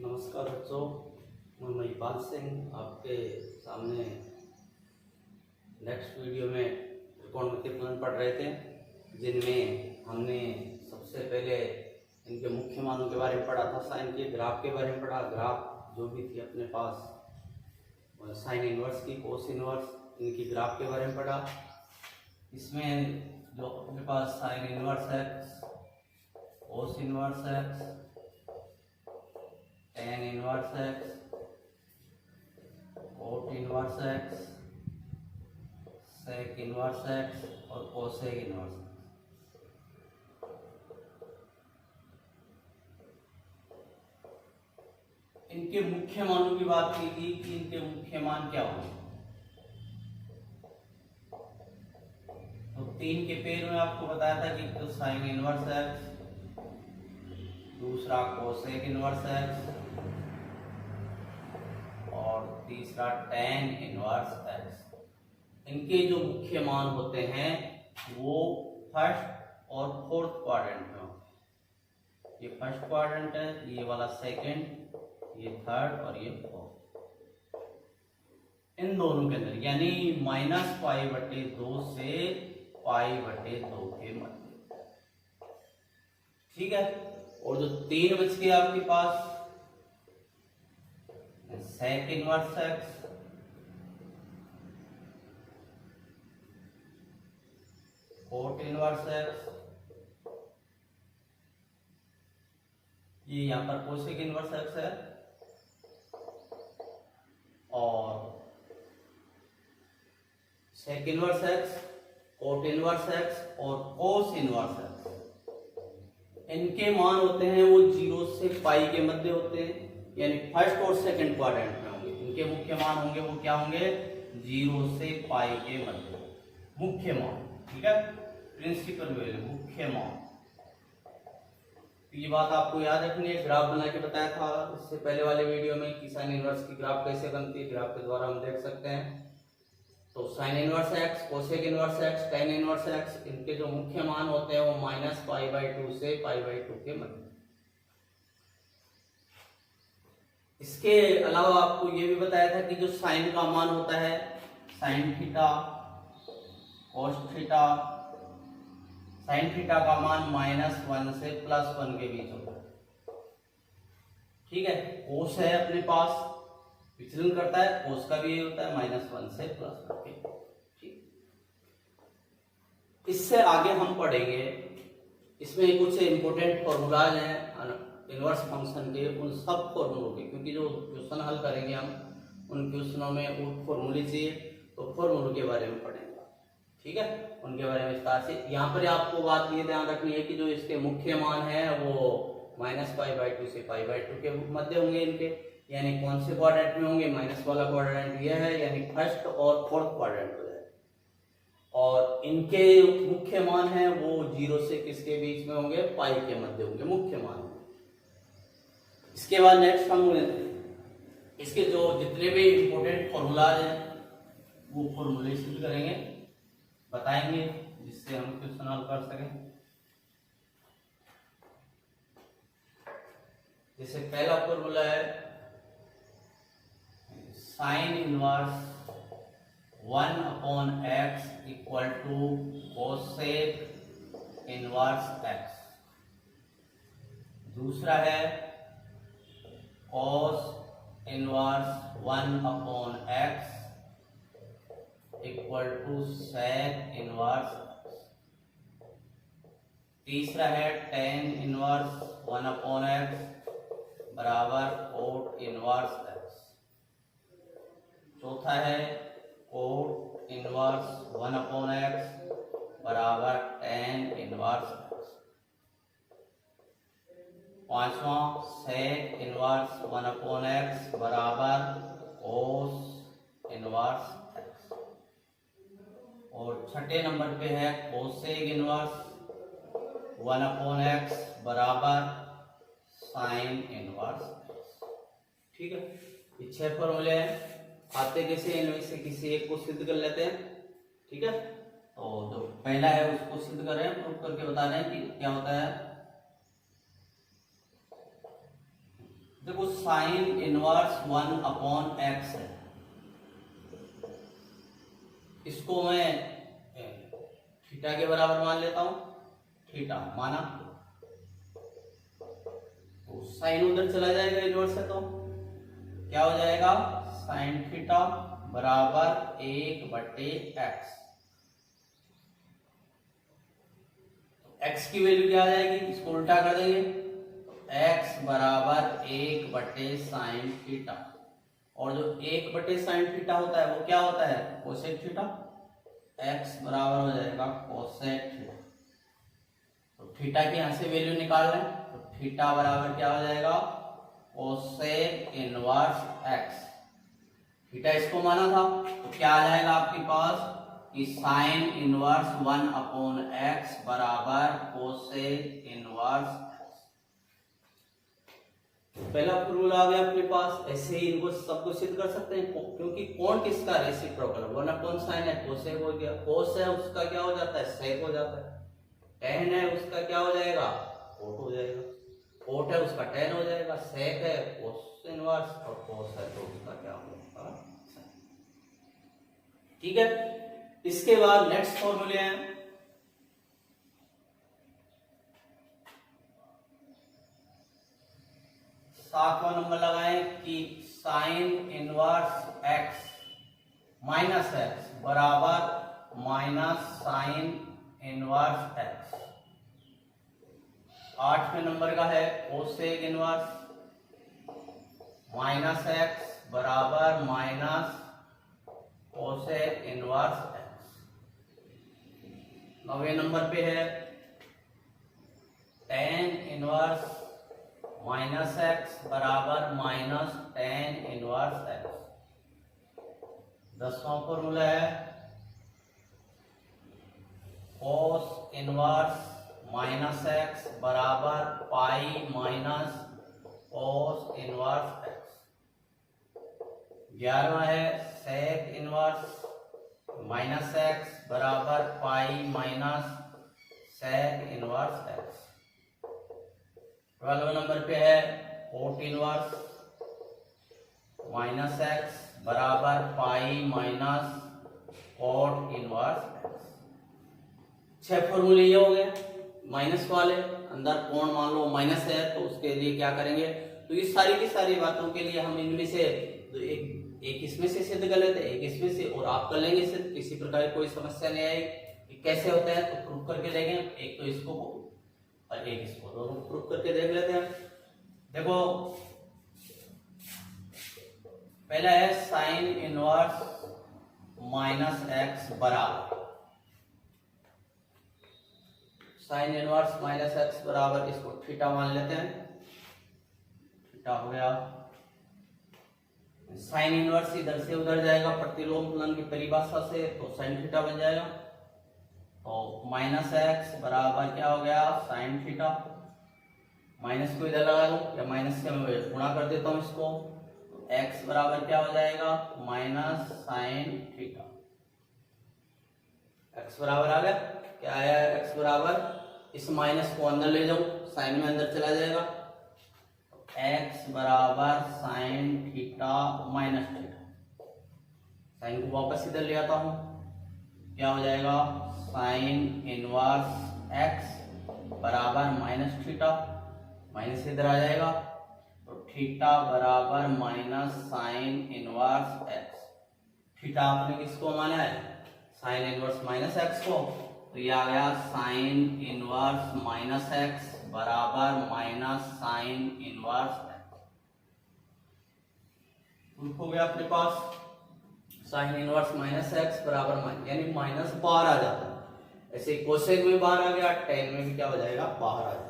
नमस्कार बच्चों, मैं महिपाल सिंह आपके सामने नेक्स्ट वीडियो में त्रिकोणमिति फलन पढ़ रहे थे, जिनमें हमने सबसे पहले इनके मुख्य मानों के बारे में पढ़ा था। साइन के ग्राफ के बारे में पढ़ा। ग्राफ जो भी थी अपने पास, साइन इनवर्स की, कोस इनवर्स, इनकी ग्राफ के बारे में पढ़ा। इसमें जो अपने पास sine inverse x, cos inverse x, tan inverse x, cot inverse x, sec inverse x और कोसेक इनवर्स एक्स, इनके मुख्य मानों की बात की थी कि इनके मुख्य मान क्या होंगे। तो तीन के पेड़ में आपको बताया था कि तो साइन इनवर्स एक्स, दूसरा कोसेक इनवर्स एक्स और तीसरा tan इनवर्स एक्स। इनके जो मुख्य मान होते हैं वो फर्स्ट और फोर्थ क्वाड्रेंट में होते हैं। ये फर्स्ट क्वाड्रेंट है, ये वाला सेकंड, ये थर्ड और ये फोर्थ। इन दोनों के अंदर यानी -π/2 से π/2 के मध्य, ठीक है। और जो तीन बच गए आपके पास, sec inverse x, cot inverse x, ये यहां पर कोसेक इनवर्स एक्स है, और sec inverse x, cot inverse x और कोस इनवर्स एक्स। इनके मान होते हैं वो 0 से पाई के मध्य होते हैं, यानी फर्स्ट और सेकंड क्वाड्रेंट में होंगे। इनके मुख्य मान होंगे वो क्या होंगे, 0 से पाई के मध्य मुख्य मान, ठीक है। प्रिंसिपल वैल्यू, मुख्य मान। तो ये बात आपको याद रखनी है। ग्राफ बना के बताया था इससे पहले वाले वीडियो में कि साइन इनवर्स की ग्राफ कैसे बनती है। ग्राफ के द्वारा हम देख सकते हैं। तो sine inverse x, cosec inverse x, tan inverse x, इनके जो मुख्य मान होते हैं वो -π/2 से π/2 के मध्य। इसके अलावा आपको ये भी बताया था कि जो साइन का मान होता है, sine theta, cos theta, sine theta का मान -1 से +1 के बीच होता है, ठीक है। कोस है अपने पास, विचलन करता है, कोस का भी ये होता है -1 से +1 के, ठीक। इससे आगे हम पढ़ेंगे, इसमें कुछ इंपोर्टेंट फॉर्मूलाज हैं इनवर्स फंक्शन के, उन सब फॉर्मूलों के, क्योंकि जो क्वेश्चन हल करेंगे हम उन क्वेश्चनों में वो फॉर्मूले चाहिए, तो फॉर्मूलों के बारे में पढ़ेंगे, ठीक है। उनके बारे में विस्तार से। यहाँ पर आपको बात ये ध्यान रखनी है कि जो इसके मुख्य मान है वो -π/2 से π/2 के मध्य होंगे इनके, यानी कौन से क्वाड्रेंट में होंगे, माइनस वाला क्वाड्रेंट ये है, यानी फर्स्ट और फोर्थ क्वाड्रेंट हो जाए। और इनके मुख्य मान है वो 0 से किसके बीच में होंगे, पाई के मध्य होंगे, मुख्य मान। इसके बाद नेक्स्ट हम इसके जो जितने भी इंपोर्टेंट फॉर्मूलाज हैं वो फॉर्मूले सिद्ध करेंगे, बताएंगे, जिससे हम क्वेश्चन हल कर सकें। जैसे पहला फॉर्मूला है sine inverse 1/x = cosec inverse x। दूसरा है cos inverse 1/x = sec inverse x। तीसरा है tan inverse 1/x = cot inverse x। चौथा है cot inverse 1/x = tan inverse x। पांचवा sec inverse 1/x = cos inverse x। और छठे नंबर पे है cosec inverse 1/x = sign inverse x, ठीक है। ये 6 फॉर्मूले हैं। आते कैसे, इनमें से किसी एक को सिद्ध कर लेते हैं, ठीक है। तो जो पहला है उसको सिद्ध कर रहे हैं, प्रूव करके बता रहे हैं कि क्या होता है। देखो साइन इनवर्स 1/x है, इसको मैं थीटा के बराबर मान लेता हूं, थीटा माना, तो साइन उधर चला जाएगा इनवर्स से, तो क्या हो जाएगा साइन थीटा बराबर 1/x। x की वैल्यू क्या आ जाएगी, इसको उल्टा कर देंगे, x बराबर 1/sin थीटा, और जो 1/sin थीटा होता है वो क्या होता है कोसेक थीटा, x बराबर हो जाएगा कोसेक थीटा। तो थीटा की यहां से वैल्यू निकाल लें, तो थीटा बराबर क्या हो जाएगा कोसेक इनवर्स x। थीटा इसको माना था, तो क्या आ जाएगा आपके पास कि साइन इनवर्स 1/x बराबर कोसेक इनवर्स x। पहला फॉर्मूला आ गया अपने पास। ऐसे ही इनको सबको सिद्ध कर सकते हैं, क्योंकि कौन किसका रेसिप्रोकल 1/sin है, कोसेक हो गया, कोस है उसका क्या हो जाता है सेक हो जाता है, टेन है उसका क्या हो जाएगा कोट हो जाएगा, कोट है उसका टेन हो जाएगा, सेक है कोस इनवर्स, और कोस है तो उसका क्या होगा साइन। ठीक है, इसके बाद नेक्स्ट फॉर्मूले हैं, सातवां नंबर लगाएं कि sine inverse x minus x बराबर माइनस साइन इनवर्स x। आठवें नंबर का है कोसेक इनवर्स माइनस एक्स बराबर माइनस कोसेक इनवर्स x। नौवें नंबर पे है टेन इनवर्स माइनस एक्स बराबर माइनस टेन इनवर्स एक्स। 10वां फॉर्मूला है कोस इनवर्स माइनस एक्स बराबर pi minus cos inverse x. 11वां है सेक इनवर्स माइनस एक्स बराबर pi minus sec inverse x. 12वें नंबर पे है कोट इनवर्स माइनस एक्स बराबर pi minus cot inverse x. 6 फॉर्मूले ये हो गए माइनस वाले, अंदर कोण मान लो माइनस है तो उसके लिए क्या करेंगे, तो ये सारी की सारी बातों के लिए हम इनमें से एक इसमें से सिद्ध कर लेते हैं, एक इसमें से, और आप कर लेंगे सिद्ध, किसी प्रकार की कोई समस्या नहीं आएगी। कैसे होता है तो प्रूफ करके देखेंगे, एक तो इसको और एक इसको, दोनों प्रूफ करके देख लेते हैं। देखो पहला है साइन इनवर्स माइनस एक्स बराबर, साइन इनवर्स माइनस एक्स बराबर, इसको थीटा मान लेते हैं, थीटा हो गया। साइन इनवर्स इधर से उधर जाएगा प्रतिलोम फलन की परिभाषा से, तो साइन थीटा बन जाएगा। तो माइनस एक्स बराबर क्या हो गया साइन थीटा, माइनस को इधर लगा दूं या माइनस से मैं गुणा कर देता हूं इसको, तो एक्स बराबर क्या हो जाएगा माइनस साइन थीटा। एक्स बराबर आ गया, क्या आया एक्स बराबर, इस माइनस को अंदर ले जाऊं, साइन में अंदर चला जाएगा, एक्स बराबर sine theta minus theta. Sine को वापस इधर ले आता हूं, क्या हो जाएगा साइन इनवर्स एक्स बराबर माइनस थीटा, माइनस इधर आ जाएगा, तो थीटा बराबर minus sine inverse x. Theta आपने किसको माना है साइन इनवर्स माइनस एक्स को, तो ये आ गया साइन इनवर्स माइनस एक्स बराबर minus sine inverse x. Proof हो गया अपने पास, साइन इनवर्स माइनस एक्स बराबर यानी माइनस बाहर आ जाता है, ऐसे कोसेक में बाहर आ गया, टेन में भी क्या हो जाएगा बाहर आ जाएगा।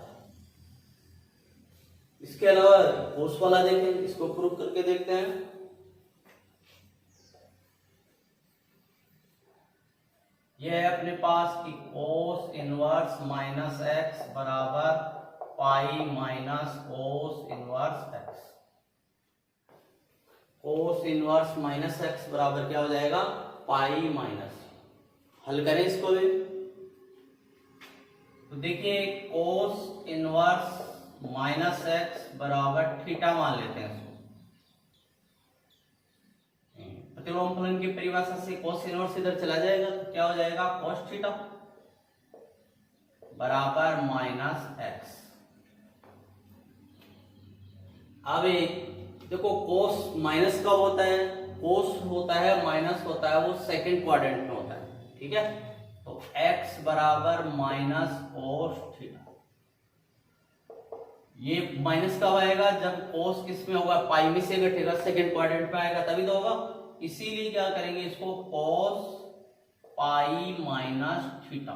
इसके अलावा कोस वाला देखें, इसको प्रूफ करके देखते हैं। यह है अपने पास कि कोस इनवर्स माइनस एक्स बराबर pi minus cos inverse x. Cos inverse minus x बराबर क्या हो जाएगा पाई माइनस, हल करें इसको भी, तो देखिए कोस इनवर्स माइनस एक्स बराबर थीटा मान लेते हैं इसको। प्रतिलोम फलन की परिभाषा से cos इनवर्स इधर चला जाएगा तो क्या हो जाएगा, cos थीटा बराबर माइनस एक्स। अब देखो cos माइनस कब होता है, cos होता है माइनस होता है वो सेकंड क्वाड्रेंट में होता है, ठीक है। तो x बराबर माइनस cos थीटा, ये माइनस कब आएगा, जब cos किसमें होगा, पाई में से घटेगा, सेकंड क्वाड्रेंट में आएगा तभी तो होगा। इसीलिए क्या करेंगे इसको, cos पाई माइनस थीटा।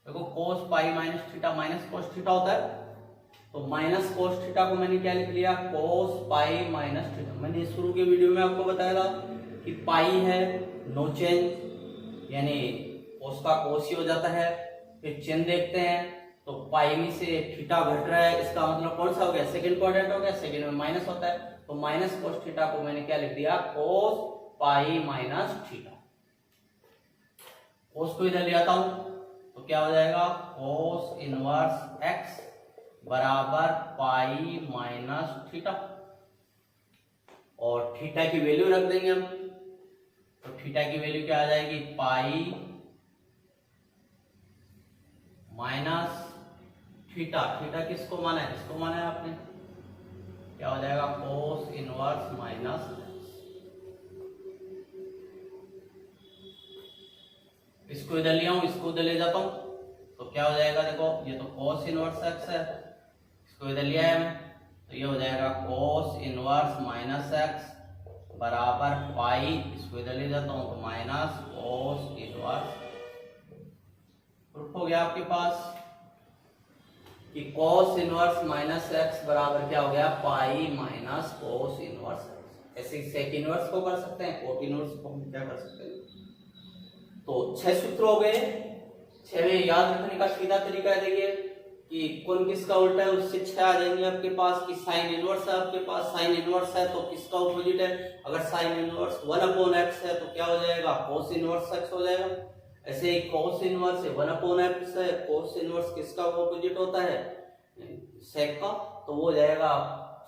देखो cos pi minus theta minus cos theta होता है, तो माइनस cos थीटा को मैंने क्या लिख लिया, cos पाई माइनस थीटा। मैंने शुरू के वीडियो में आपको बताया था कि पाई है नो चेंज, यानी cos का cos ही हो जाता है। फिर चेंज देखते हैं तो पाई में से थीटा घट रहा है, इसका मतलब कौन सा हो गया, सेकंड क्वाड्रेंट हो गया, सेकंड में माइनस होता है, तो माइनस cos थीटा को मैंने क्या लिख दिया, cos pi minus theta. cos को इधर ले आता हूं तो क्या हो जाएगा, cos इनवर्स x बराबर पाई माइनस थीटा, और थीटा की वैल्यू रख देंगे हम, तो थीटा की वैल्यू क्या आ जाएगी, पाई माइनस थीटा। थीटा किसको माना है, इसको माना है आपने, क्या हो जाएगा, cos इनवर्स माइनस, इसको इधर ले आऊं, इसको उधर ले जाता हूं तो क्या हो जाएगा, देखो ये तो cos इनवर्स x है, इसको इधर ले आया मैं तो ये हो जाएगा cos इनवर्स माइनस x बराबर पाई, इसको इधर ले जाता हूं तो माइनस cos इनवर्स। प्रूफ हो गया आपके पास कि cos इनवर्स माइनस x बराबर क्या हो गया, pi minus cos inverse x। ऐसे सेक इनवर्स को कर सकते हैं, कोट इनवर्स को हम क्या कर सकते हैं। तो 6 सूत्र हो गए, 6 में याद रखने का सीधा तरीका है, देखिए कि कौन किसका उल्टा है, उससे 6 आ जाएंगे आपके पास। कि साइन इनवर्स है आपके पास, साइन इनवर्स है तो किसका ऑपोजिट है, अगर साइन इनवर्स 1/x है तो क्या हो जाएगा, cos इनवर्स x हो जाएगा। ऐसे ही cos इनवर्स 1/x है, cos इनवर्स किसका ऑपोजिट होता है, सेक का, तो वो हो जाएगा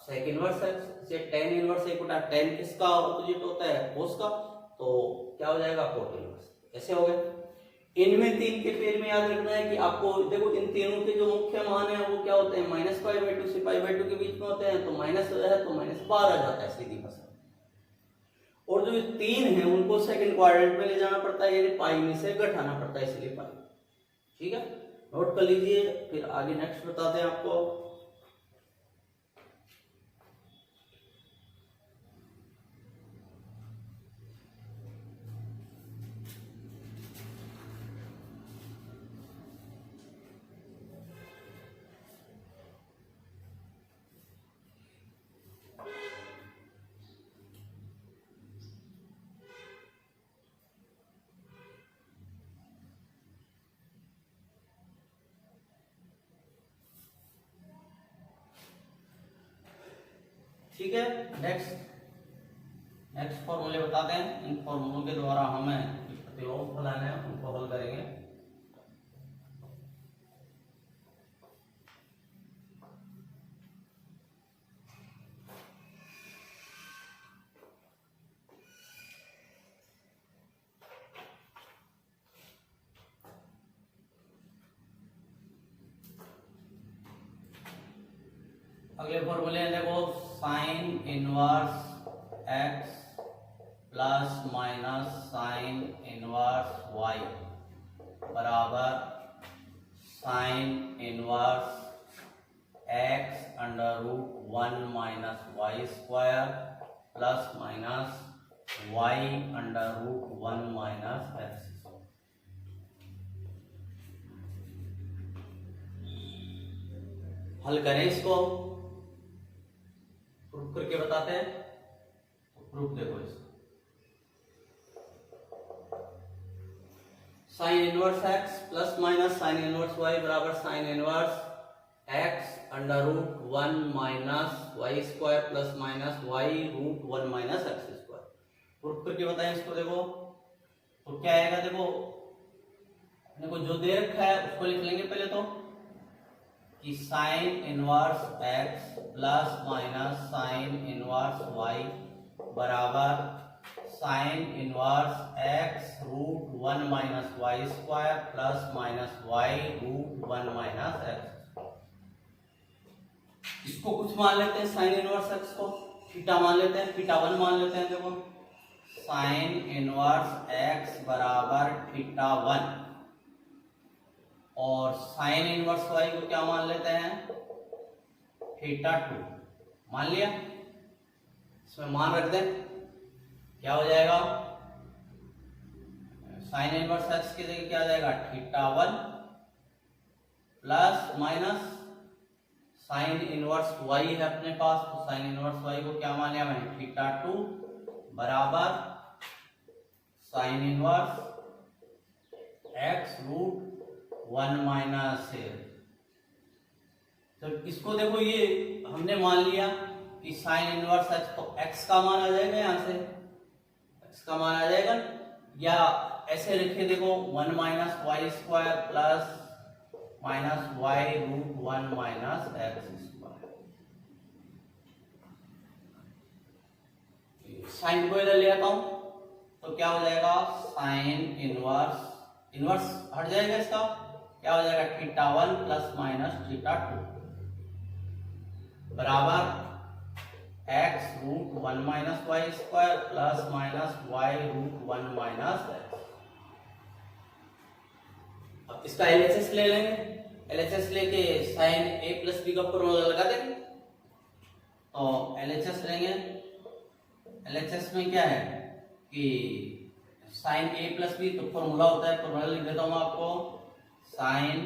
सेक इनवर्स x। से tan इनवर्स tan किसका ऑपोजिट होता है, cos का, तो क्या हो जाएगा, कोट इनवर्स। ऐसे हो गए। इनमें 3 के पेड़ में याद रखना है कि आपको देखो इन तीनों के जो मुख्य मान है वो क्या होते हैं, -π/2 से π/2 के बीच में होते हैं, तो माइनस है तो माइनस बाहर आ जाता है सीधी भाषा। और जो 3 है उनको सेकंड क्वाड्रेंट में ले जाना पड़ता है, यानी पाई में से घटाना पड़ता है, इसलिए पाई। ठीक है, नोट कर लीजिए, फिर आगे नेक्स्ट बताते हैं आपको। ठीक है, नेक्स्ट फॉर्मूले बताते हैं। इन फॉर्मूलों के द्वारा हमें प्रतिलोम फलन है उनको हल करेंगे। अगले फॉर्मूले हैं, देखो sine inverse x plus minus sine inverse y बराबर sine inverse x √1 minus y square plus minus y √1 minus x। हल करें इसको, प्रूफ करके बताते हैं। तो प्रूफ देखो इसको, sine inverse x plus minus sine inverse y बराबर sine inverse x √1 minus y square plus minus y √1 minus x square. Proof करके बताएं इसको। देखो तो क्या आएगा, देखो जो दे रखा है उसको लिख लेंगे पहले। तो कि sine inverse x plus minus sine inverse y बराबर sine inverse x root 1 minus y square plus minus y root 1 minus x. इसको कुछ मान लेते हैं, साइन इनवर्स एक्स को थीटा मान लेते हैं, थीटा 1 मान लेते हैं। देखो साइन इनवर्स एक्स बराबर थीटा 1 और साइन इनवर्स वाई को क्या मान लेते हैं, थीटा 2 मान लिया। इसमें मान रख दें, क्या हो जाएगा, साइन इनवर्स एक्स की जगह क्या आ जाएगा, theta 1 plus minus sine inverse y है अपने पास, तो साइन इनवर्स वाई को क्या मान लिया मैंने, थीटा 2 बराबर sine inverse x root 1 minus. तो इसको देखो, ये हमने मान लिया कि साइन इनवर्स एक्स, तो एक्स का मान आ जाएगा, यहां से एक्स का मान आ जाएगा, या ऐसे लिखे देखो 1 minus y square plus minus y root 1 minus x square. Sine को इधर ले आता हूं तो क्या हो जाएगा, साइन इनवर्स, इनवर्स हट जाएगा इसका, क्या हो जाएगा, थीटा 1 प्लस माइनस थीटा 2 बराबर x root 1 minus y square plus minus y root 1 minus x. अब इसका एलएचएस ले लेंगे, एलएचएस लेके साइन ए प्लस बी का फॉर्मूला लगा देंगे। तो एलएचएस लेंगे, एलएचएस में क्या है कि साइन ए प्लस बी, तो फॉर्मूला होता है, फॉर्मूला लिख देता हूं मैं आपको, sine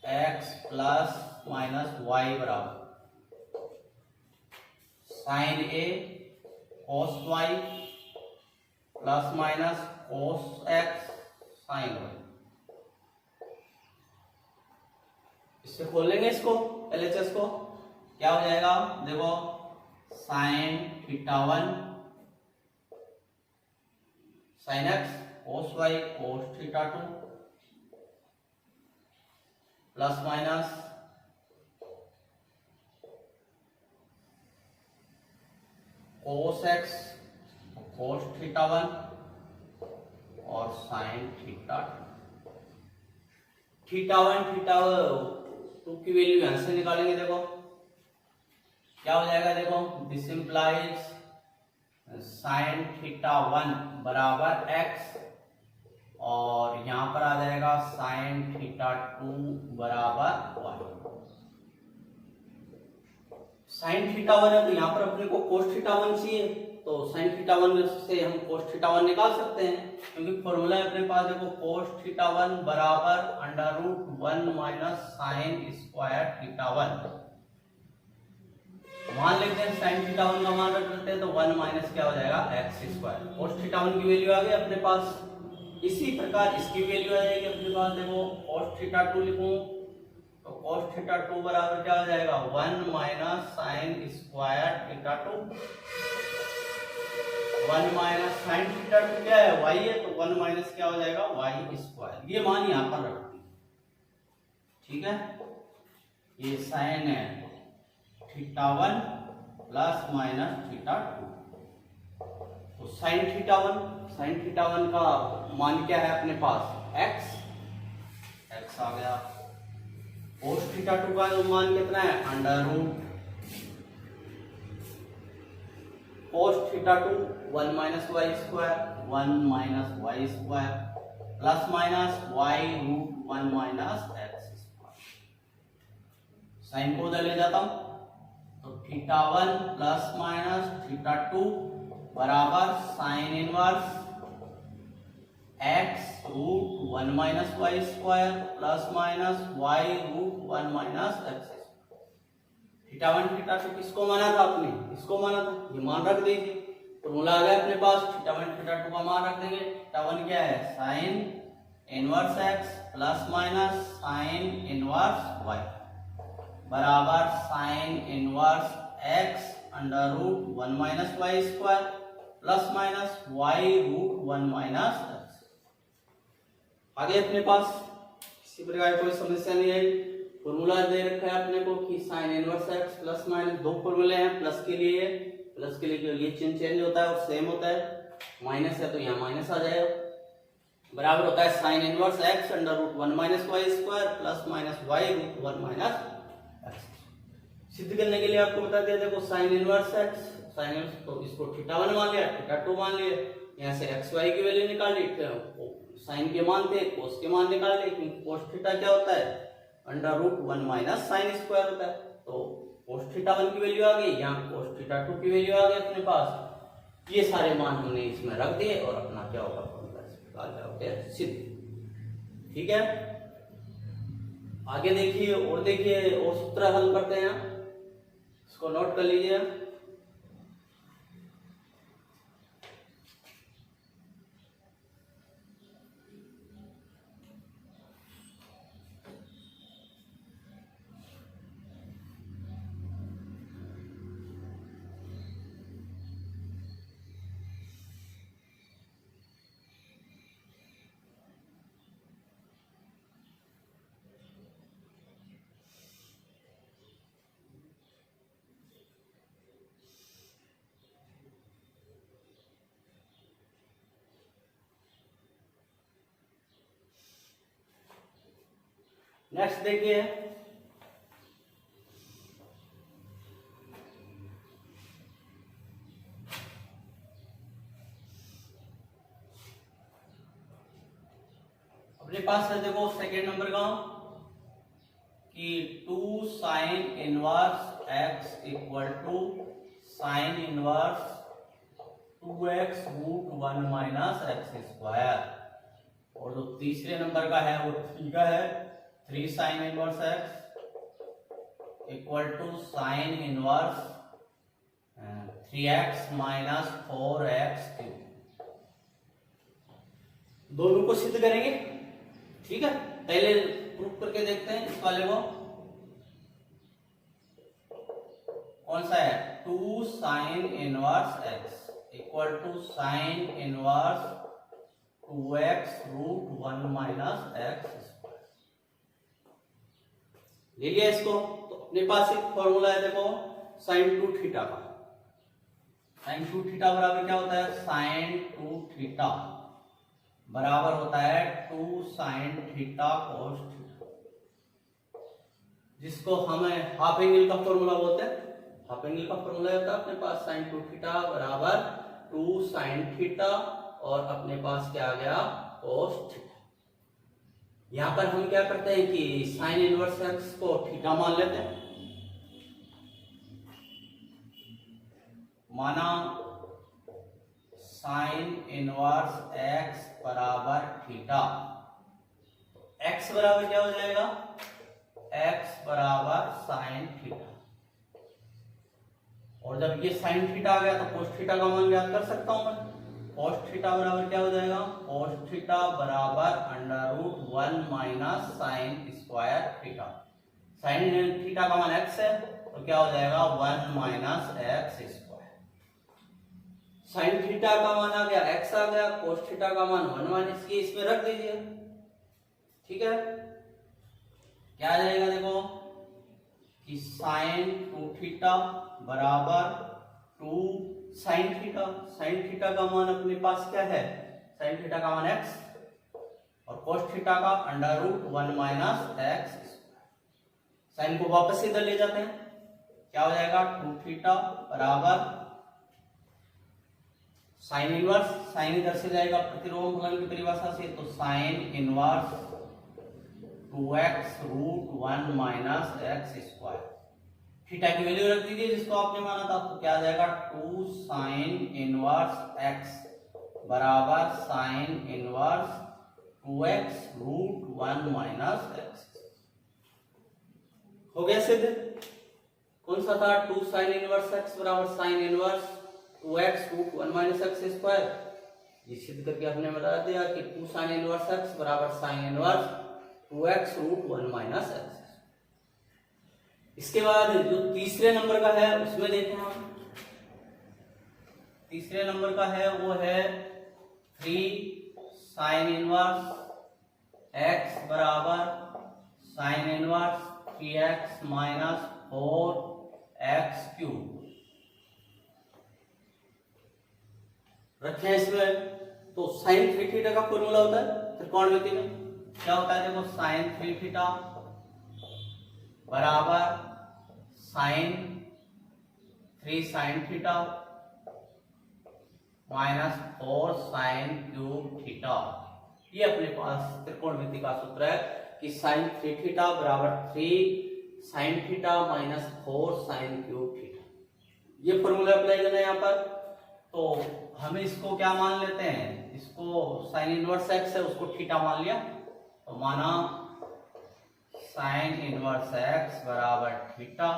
x plus minus y बराबर sine A cos y plus minus cos x sine y. इससे खोल लेंगे इसको, एलएचएस को, क्या हो जाएगा, देखो sine theta 1 sine x cos y cos theta 2 plus minus cos x cos theta 1 और साइन थीटा 1 थीटा 2 की वैल्यू यहां से निकालेंगे। देखो क्या हो जाएगा, देखो दिस इंप्लाइज साइन थीटा 1 बराबर एक्स और यहां पर आ जाएगा साइन थीटा 2 बराबर वाई। साइन थीटा 1 है तो यहाँ पर अपने को कोस थीटा 1 चाहिए, तो साइन थीटा 1 से हम कोस थीटा 1 निकाल सकते हैं, क्योंकि फॉर्मूला है अपने पास, देखो कोस थीटा 1 बराबर under root 1 minus sine square theta 1। मान लेते हैं साइन थीटा 1 का मान रख लेते हैं, तो 1 माइनस क्या हो जाएगा, एक्स स्क्वायर। कोस थीटा 1 की वैल्यू आ गई अपने पास, इसी प्रकार इसकी वैल्यू आ जाएगी अपने पास। देखो कोस थीटा 2 लिखूं तो कोस थीटा 2 बराबर क्या हो जाएगा, 1 minus sine square theta 2। 1 minus sine theta 2 क्या है, y है, तो 1 माइनस क्या हो जाएगा, y स्क्वायर। ये मान यहां पर रख दी, ठीक है। ये साइन है थीटा 1 प्लस माइनस थीटा 2, तो साइन थीटा 1 का मान क्या है अपने पास, x आ गया। कोस थीटा 2 का मान कितना है, under root cos theta 2 1 minus y square, 1 minus y square plus minus y root 1 minus x square. Sine को उधर ले जाता हूं, तो थीटा 1 प्लस माइनस थीटा 2 बराबर sine inverse x root 1 minus y square plus minus y root 1 minus x. Theta 1 theta 2 किसको माना था आपने, इसको माना था, ये मान रख दीजिए, फॉर्मूला आ गया अपने पास, थीटा 1 थीटा 2 का मान रख देंगे। थीटा 1 क्या है, sine inverse x plus minus sine inverse y बराबर sine inverse x under root 1 minus y square plus minus y root 1 minus x. आगे अपने पास किसी प्रकार कोई समस्या नहीं आई, फॉर्मूला दे रखा है अपने को कि sine inverse x plus minus, दो फॉर्मूले हैं प्लस के लिए चिन्ह चेंज होता है और सेम होता है, माइनस है तो यहाँ माइनस आ जाएगा, बराबर होता है sine inverse x under root 1 minus y square plus minus y root 1 minus x. सिद्ध करने के लिए आपको बता दिया, देखो sine inverse x, sine inverse तो इसको थीटा 1 मान लिया, थीटा 2 मान लिया, यहाँ से एक्स वाई की वैल्यू निकाल ली, साइन के मान थे कोस के मान निकाल ली, क्योंकि कोस थीटा क्या होता है under root 1 minus sine square होता है, तो कोस थीटा 1 की वैल्यू आ गई, यहाँ कोस थीटा 2 की वैल्यू आ गई अपने पास। ये सारे मान हमने इसमें रख दिए और अपना क्या होगा निकाल जाओगे सिद्ध। ठीक है, आगे देखिए और देखिए और सूत्र हल करते हैं, इसको नोट कर लीजिए। नेक्स्ट देखिए, अपने पास है देखो सेकेंड नंबर का कि 2 sine inverse x equal to sine inverse 2x root 1 minus x square, और जो तीसरे नंबर का है वो 3 का है, 3 sine inverse x equal to sine inverse 3x minus 4x cube. दोनों को सिद्ध करेंगे। ठीक है, पहले प्रूफ करके देखते हैं इस वाले को, कौन सा है 2 sine inverse x equal to sine inverse 2x root 1 minus x square. ले लिया इसको, तो अपने पास एक फॉर्मूला है देखो साइन 2 थीटा का, साइन 2 थीटा बराबर क्या होता है साइन 2 थीटा बराबर होता है 2 साइन थीटा कोस थीटा, जिसको हमें हाफ एंगल का फॉर्मूला बोलते हैं। हाफ एंगल का फॉर्मूला होता है अपने पास साइन 2 थीटा बराबर 2 साइन थीटा और अपने पास क्या आ गया कोस थीटा। यहां पर हम क्या करते हैं कि साइन इनवर्स एक्स को थीटा मान लेते हैं, माना साइन इनवर्स एक्स बराबर थीटा, एक्स बराबर क्या हो जाएगा एक्स बराबर साइन थीटा, और जब ये साइन थीटा आ गया तो कोस थीटा का मान ज्ञात कर सकता हूं मैं। कोस थीटा बराबर क्या हो जाएगा कोस थीटा बराबर under root 1 minus sine square theta, sine theta का मान एक्स है तो क्या हो जाएगा 1 minus x square. Sine theta का मान आ गया एक्स आ गया, कोस थीटा का मान 1 माइनस, ये इसमें रख दीजिए। ठीक है, क्या आ जाएगा देखो कि साइन 2 थीटा बराबर 2 साइन थीटा, साइन थीटा का मान अपने पास क्या है साइन थीटा का मान एक्स और कोस थीटा का under root 1 minus x square. Sine को वापस इधर ले जाते हैं, क्या हो जाएगा 2 थीटा बराबर साइन इनवर्स, साइन इधर से जाएगा प्रतिलोम फलन की परिभाषा से, तो sine inverse 2x root 1 minus x square. Theta की वैल्यू रख दीजिए जिसको आपने माना था, तो क्या आ जाएगा 2 साइन इनवर्स x बराबर sine inverse 2x root 1 minus x. हो गया सिद्ध। कौन सा था 2 साइन इनवर्स x बराबर sine inverse 2x root 1 minus x square. ये सिद्ध करके आपने बता दिया कि 2 साइन इनवर्स x बराबर sine inverse 2x root 1 minus x. इसके बाद जो तीसरे नंबर का है उसमें देखें हम, तीसरे नंबर का है वो है 3 साइन इनवर्स x बराबर sine inverse 3x minus 4x cube रखे हैं इसमें। तो साइन 3 थीटा का फॉर्मूला होता है त्रिकोणमिति में, क्या होता है देखो, साइन 3 थीटा बराबर sine 3 sine theta minus 4 sine cube theta. ये अपने पास त्रिकोणमिति का सूत्र है कि साइन 3 थीटा बराबर 3 sine theta minus 4 sine cube theta. ये फॉर्मूला अप्लाई करना है यहाँ पर। तो हमें इसको क्या मान लेते हैं, इसको साइन इनवर्स एक्स है उसको थीटा मान लिया, तो माना साइन इनवर्स एक्स बराबर थीटा,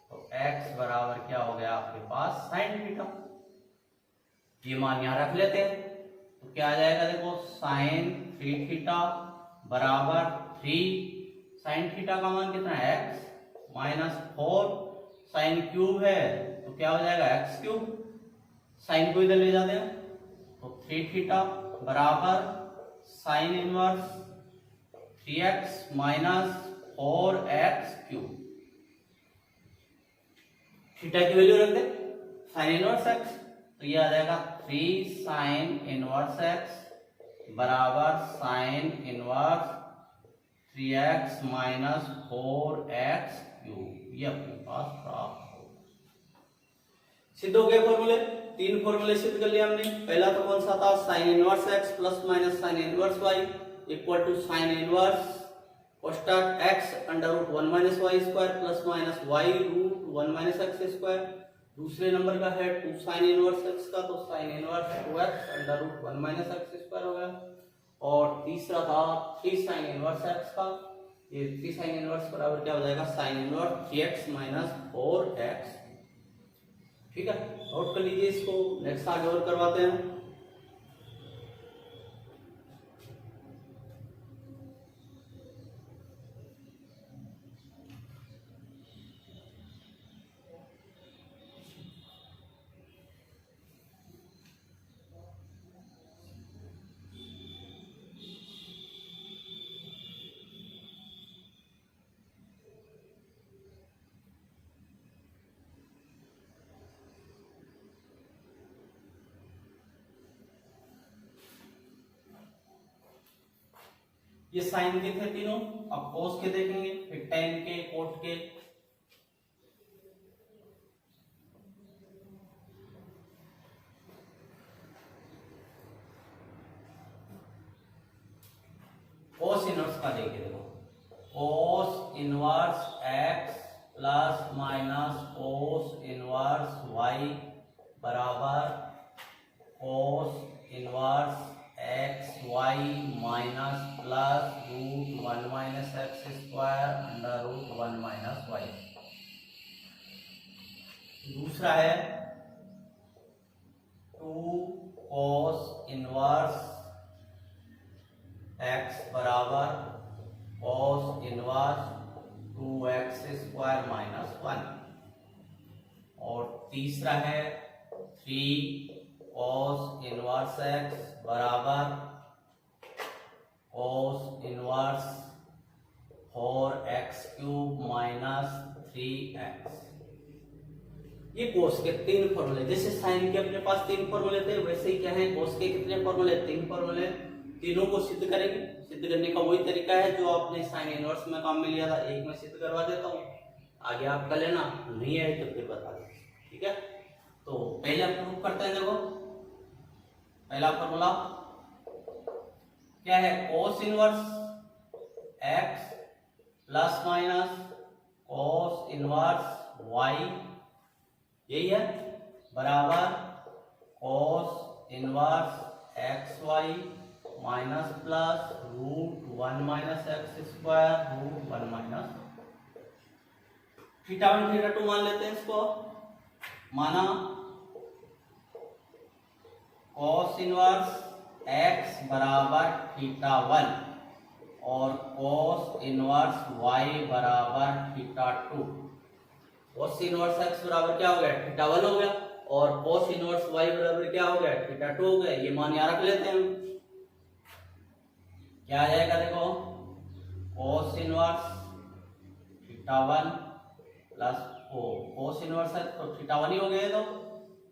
तो एक्स बराबर क्या हो गया आपके पास साइन थीटा। ये मान यहां रख लेते हैं, तो क्या आ जाएगा देखो, साइन 3 थीटा बराबर 3 साइन थीटा का मान कितना है एक्स माइनस 4 साइन क्यूब है तो क्या हो जाएगा एक्स क्यूब, साइन को इधर ले जाते हैं, तो 3 थीटा बराबर sine inverse 3x minus 4x cube. Theta की वैल्यू रख दे साइन इनवर्स x, तो ये आ जाएगा 3 साइन इनवर्स x बराबर sine inverse 3x minus 4x cube. ये अपने पास प्राप्त होगा। सिद्ध हो गए फॉर्मूले, 3 फॉर्मूले सिद्ध कर लिए हमने। पहला तो कौन सा था, sine inverse x plus minus sine inverse y equal to sine inverse कोष्टक x under root 1 minus y square plus minus y root 1 minus x square. दूसरे नंबर का है 2 साइन इनवर्स x का, तो sine inverse 2x under root 1 minus x square हो गया। और तीसरा था 3 साइन इनवर्स x का, ये 3 साइन इनवर्स बराबर क्या हो जाएगा, sine inverse 3x minus 4x। ठीक है, नोट कर लीजिए इसको, नेक्स्ट आगे और करवाते हैं। ये साइन के थे तीनों, अब कोस के देखेंगे, फिर टेन के, कोट के। कोस इनवर्स का देखिए देखो, cos inverse x plus minus cos inverse y बराबर cos inverse x y minus plus root 1 minus x square under root 1 minus y. दूसरा है 2 कोस इनवर्स एक्स बराबर cos inverse 2x square minus 1। और तीसरा है 3 कोस इनवर्स एक्स बराबर cos inverse 4x cube minus 3x। ये कोस के 3 फॉर्मूले, जैसे साइन के अपने पास 3 फॉर्मूले थे वैसे ही क्या है कोस के कितने फॉर्मूले, 3 फॉर्मूले। तीनों को सिद्ध करेंगे। सिद्ध करने का वही तरीका है जो आपने साइन इनवर्स में काम में लिया था, एक में सिद्ध करवा देता हूँ, आगे आप कर लेना, नहीं है तो फिर बता दें। ठीक है, तो पहले हम प्रूफ करते हैं। देखो पहला फॉर्मूला क्या है, cos inverse x plus minus cos inverse y, यही है, बराबर cos inverse xy minus plus root 1 minus x square root 1 minus theta 1 theta 2 मान लेते हैं इसको। माना cos इनवर्स x बराबर थीटा 1 और cos इनवर्स y बराबर थीटा 2। cos इनवर्स x बराबर क्या हो गया, थीटा 1 हो गया, और cos इनवर्स y बराबर क्या हो गया, थीटा 2 हो गया। ये मान यहाँ रख लेते हैं, क्या आ जाएगा देखो, cos inverse theta 1 plus cos inverse है तो थीटा 1 ही हो गया, तो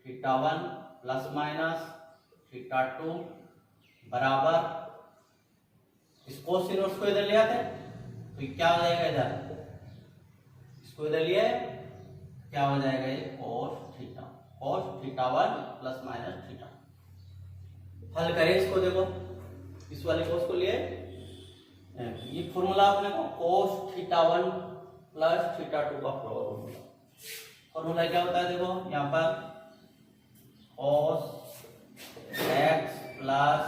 थीटा 1 प्लस माइनस थीटा 2 बराबर, इस कोस इनवर्स को इधर ले आते हैं तो क्या हो जाएगा, इधर इसको इधर लिए क्या हो जाएगा, ये कोस थीटा 1 प्लस माइनस थीटा। हल करें इसको, देखो इस वाले कोस को लिए, ये फॉर्मूला अपने को कोस थीटा 1 प्लस थीटा 2 का फॉर्मूला क्या होता है, देखो यहाँ पर कोस एक्स प्लस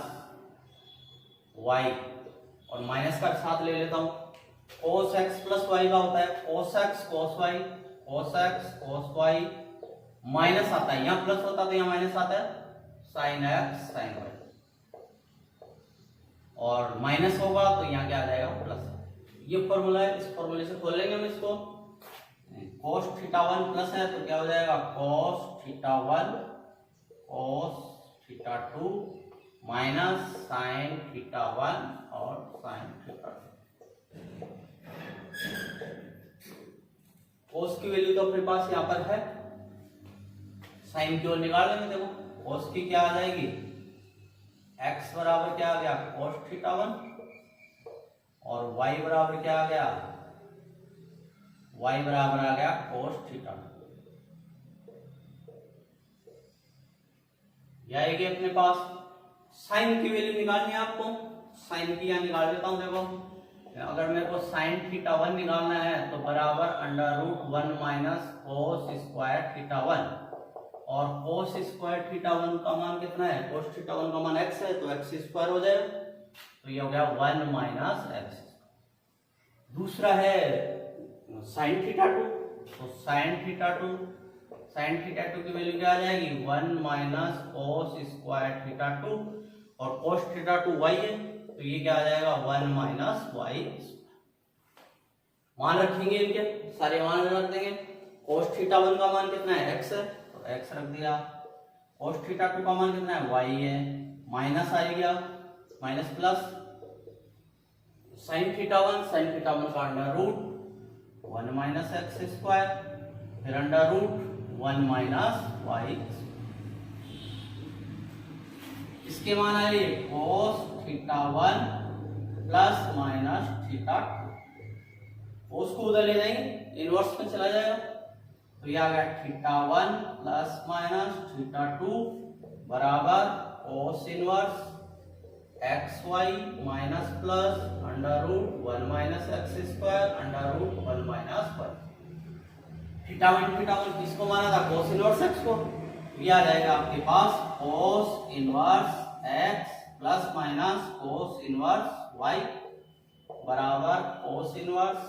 वाई और माइनस का साथ ले लेता हूं, कोस एक्स प्लस वाई का होता है कोस एक्स कोस वाई, कोस एक्स कोस वाई, माइनस आता है, यहाँ प्लस होता है तो यहाँ माइनस आता है, साइन एक्स साइन वाई, और माइनस होगा तो यहाँ क्या आ जाएगा, प्लस। ये फॉर्मूला है, इस फॉर्मूले से खोल लेंगे हम इसको, कोस थीटा 1 प्लस है तो क्या हो जाएगा, कोस थीटा 1 कोस थीटा 2 माइनस साइन थीटा 1 और साइन थीटा 2। कोस की वैल्यू तो अपने पास यहाँ पर है, साइन की ओर निकाल लेंगे, देखो कोस की क्या आ जाएगी, x बराबर क्या आ गया, कोस थीटा 1 और y बराबर क्या आ गया, y बराबर आ गया कोस थीटा 2। यह आएगी अपने पास। साइन की वैल्यू निकालनी है आपको, साइन की यहाँ निकाल देता हूं, देखो अगर मेरे को साइन थीटा 1 निकालना है तो बराबर under root 1 minus cos square theta 1, और कोस स्क्वायर थीटा 1 का मान कितना है, कोस थीटा 1 का मान x है तो x स्क्वायर हो जाएगा, तो ये हो गया 1 माइनस x। दूसरा है साइन थीटा 2, तो साइन थीटा 2 की वैल्यू क्या आ जाएगी, 1 माइनस कोस स्क्वायर थीटा 2 और कोस थीटा 2 y है तो ये क्या आ जाएगा, 1 माइनस y। मान रखेंगे इनके सारे मान रख देंगे, कोस थीटा 1 का मान कितना है, x है तो x रख दिया, कोस थीटा 2 का मान कितना है, y है, माइनस आ गया, माइनस प्लस साइन थीटा 1 का under root 1 minus x square, फिर अंडर रूट 1 माइनस वाई। इसके मान आए cos theta 1 plus minus theta 2, cos को उधर ले जाएंगे, इनवर्स में चला जाएगा तो ये आ गया थीटा 1 प्लस माइनस थीटा 2 बराबर cos inverse x y minus plus under root 1 minus x square under root 1 minus y. Theta 1 किसको माना था, कोस इनवर्स एक्स को, ये आ जाएगा आपके पास cos inverse x plus minus cos inverse y बराबर cos inverse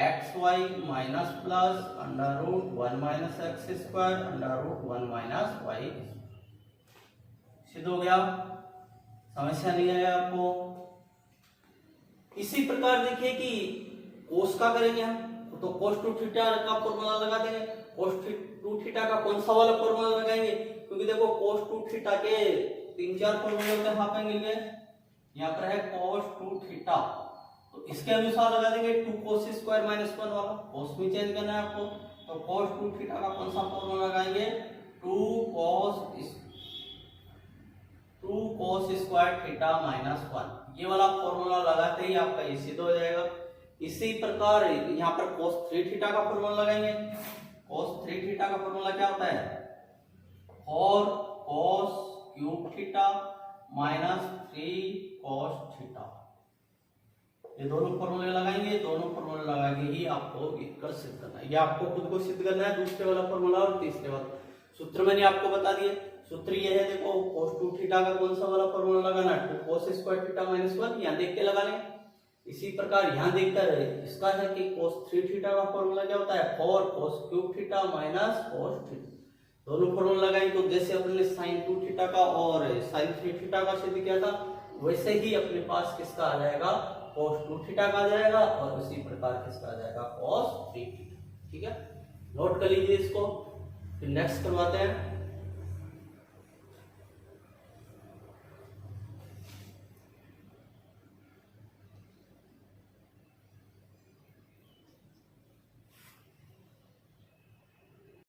x y minus plus under root 1 minus x square under root 1 minus y. सिद्ध हो गया, समस्या नहीं है आपको। इसी प्रकार देखिए कि कोस का करेंगे हम तो कोस 2 थीटा का फॉर्मूला लगा देंगे, कोस 2 थीटा का कौन सा वाला फॉर्मूला लगाएंगे, क्योंकि देखो कोस 2 थीटा के 3-4 फॉर्मूले होते हैं, यहाँ पे मिल गए, यहाँ पर है कोस 2 थीटा तो इसके अनुसार लगा देंगे 2 कोस स्क्वायर माइनस 1 वाला, कोस में चेंज करना है आपको, तो कोस 2 थीटा का कौन सा फॉर्मूला लगाएंगे, 2 कोस स्क्वायर थीटा माइनस 1, ये वाला फॉर्मूला लगाते ही आपका ये सिद्ध हो जाएगा। इसी प्रकार यहाँ पर कोस 3 थीटा का फॉर्मूला लगाएंगे, कोस 3 थीटा का फॉर्मूला क्या होता है, 4 cos cube theta minus 3 cos theta. ये दोनों फॉर्मूले लगाएंगे, दोनों फॉर्मूले लगा के ही आपको इक्वल सिद्ध करना है, ये आपको खुद को सिद्ध करना है, दूसरे वाला फॉर्मूला और तीसरे वाला सूत्र मैंने आपको बता दिए। सूत्र ये है, देखो कोस 2 थीटा का कौन सा वाला फॉर्मूला लगाना है, 2 कोस स्क्वायर थीटा माइनस 1, यहाँ देख के लगा लेंगे। इसी प्रकार यहाँ देखकर इसका है कि कोस 3 थीटा का फॉर्मूला क्या होता है, 4 cos cube theta minus cos theta. दोनों फॉर्मूला लगाएंगे तो जैसे अपने साइन 2 थीटा का और साइन 3 थीटा का सिद्ध किया था, वैसे ही अपने पास किसका आ जाएगा, कोस 2 थीटा का आ जाएगा, और उसी प्रकार किसका आ जाएगा, कोस 3 थीटा। ठीक है, नोट कर लीजिए इसको, फिर नेक्स्ट करवाते हैं।